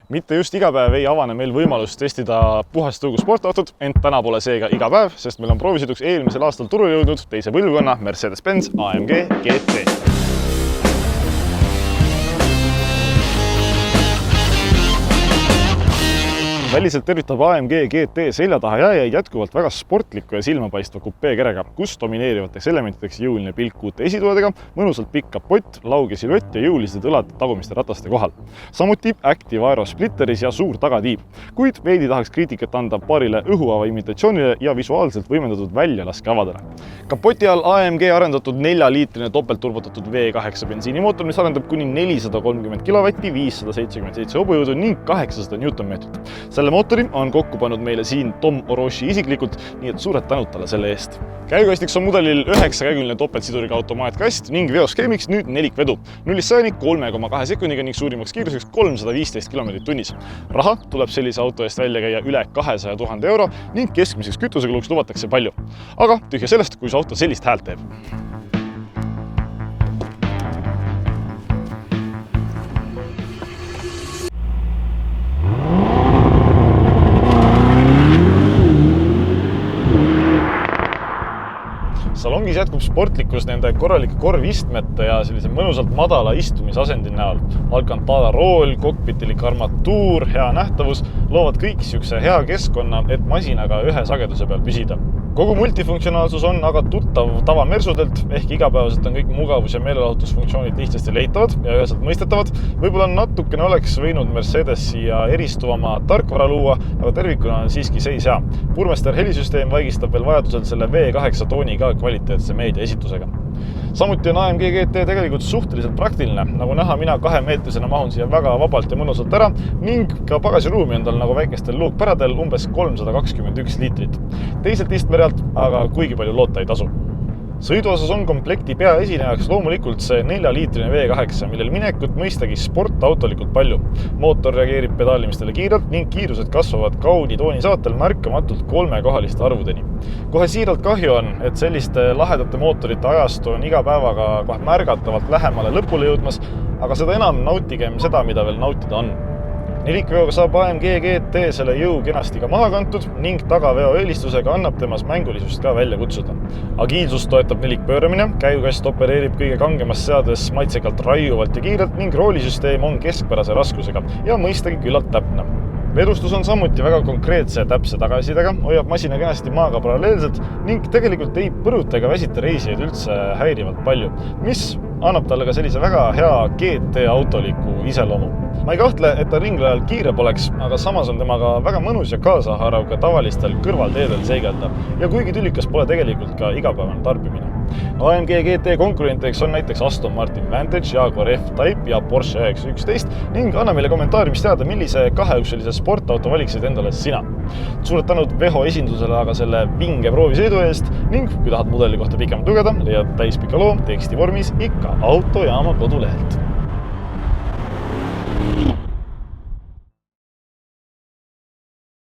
Mitte just iga päev ei avane meil võimalust testida puhast tõugu sportautot, ent täna pole seega iga päev, sest meil on proovisõiduks eelmisel aastal turule jõudnud teise põlvkonna Mercedes-Benz AMG GT. Väliselt tervitab AMG GT selja taha jääjaid jätkuvalt väga sportliku ja silmapaistva kupeekerega, kus domineerivateks elementideks jõuline pilk uute esitoodega, mõnusalt pikk kapott, lauge silüett ja jõulised õlad tagumiste rataste kohal. Samuti Active Aero splitteris ja suur tagatiib, kuid veidi tahaks kriitikat anda paarile õhuava imitatsioonile ja visuaalselt võimendatud väljalaskeavadele. Kapoti all AMG arendatud 4-liitrine topeltturbotatud V8 bensiinimootor, mis arendab kuni 430 kW, 577 hobujõudu ning 800 Nm. Selle mootori on kokku pannud meile siin Tom Oroshi isiklikult, nii et suured tänud talle selle eest. Käigukastiks on mudelil 9-käiguline topeltsiduriga automaatkäst ning veoskeemiks nüüd nelikvedu. 0-100 3,2 sekundiga ning suurimaks kiiruseks 315 km/h. Raha tuleb sellise auto eest välja käia üle 200 000 euro ning keskmiseks kütusekuluks lubatakse palju. Aga tühja sellest, kui see auto sellist häält teeb. Salongis jätkub sportlikkus nende korralike korvistmete ja sellise mõnusalt madala istumisasendi näol. Alcantara rool, kokpitilik armatuur, hea nähtavus loovad kõik siukse hea keskkonna, et masinaga ühe sageduse peal püsida. Kogu multifunktsionaalsus on aga tuttav tavamersudelt, ehk igapäevaselt on kõik mugavus- ja meelelahutusfunktsioonid lihtsasti leitavad ja üheselt mõistetavad. Võib-olla natukene oleks võinud Mercedes siia eristuvama tarkvara luua, aga tervikuna on siiski seis hea. Purmester helisüsteem vaigistab veel vajadusel selle V8 tooniga kvaliteetse meedia esitusega. Samuti on AMG GT tegelikult suhteliselt praktiline. Nagu näha, mina 2-meetrisena mahun siia väga vabalt ja mõnusalt ära ning ka pagasiruumi on tal nagu väikestel luukpäradel umbes 321 liitrit. Teiselt istmerealt, aga kuigi palju loota ei tasu. Sõiduosas on komplekti peaesinejaks loomulikult see 4-liitrine V8, millel minekut mõistagi sportautolikult palju. Mootor reageerib pedaalimistele kiirelt ning kiirused kasvavad kauni tooni saatel märkamatult 3-kohaliste arvudeni. Kohe siiralt kahju on, et selliste lahedate mootorite ajastu on iga päevaga kohe märgatavalt lähemale lõpule jõudmas, aga seda enam nautigem seda, mida veel nautida on. Nelikveoga saab AMG GT selle jõu kenasti ka maha kantud ning tagaveo eelistusega annab temas mängulisust ka välja kutsuda. Agiilsust toetab nelikpööramine, käigukast opereerib kõige kangemas seades maitsekalt raiuvalt ja kiirelt ning roolisüsteem on keskpärase raskusega ja mõistagi küllalt täpne. Vedustus on samuti väga konkreetse täpse tagasidega, hoiab masina kenasti maaga paralleelselt ning tegelikult ei põruta ega väsita reisijaid üldse häirivalt palju, mis annab talle ka sellise väga hea GT autoliku iseloomu. Ma ei kahtle, et ta ringrajal kiire poleks, aga samas on temaga väga mõnus ja kaasahaarav ka tavalistel kõrvalteedel seigelda ja kuigi tülikas pole tegelikult ka igapäevane tarbimine. AMG GT konkurentideks on näiteks Aston Martin Vantage, Jaguar F-Type ja Porsche 911 ning anna meile kommentaariumis teada, millise kaheukselise sportauto valiksid endale sina. Suured tänud Veho esindusele aga selle vinge proovisõidu eest ning kui tahad mudeli kohta pikemalt lugeda, leiad täispika loo teksti vormis ikka Autojaama kodulehelt.